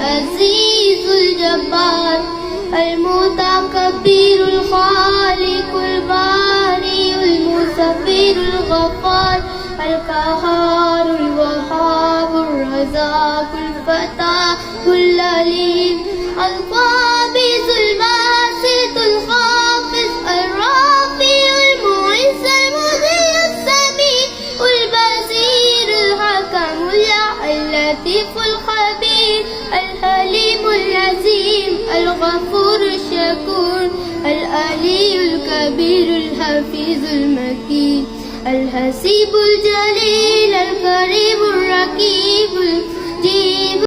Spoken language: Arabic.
العزيز الجبار المتكبر الخالق الباري المصبر الغفار القهار الوهاب الرزاق الفتاح العليم القابض الباسط الخافض الرافع المعز المذل السميع البصير الحكم اللطيف الخبير الحليم العظيم الغفور الشكور العلي الكبير الحفيظ المكين الحسيب الجليل الكريم الرقيب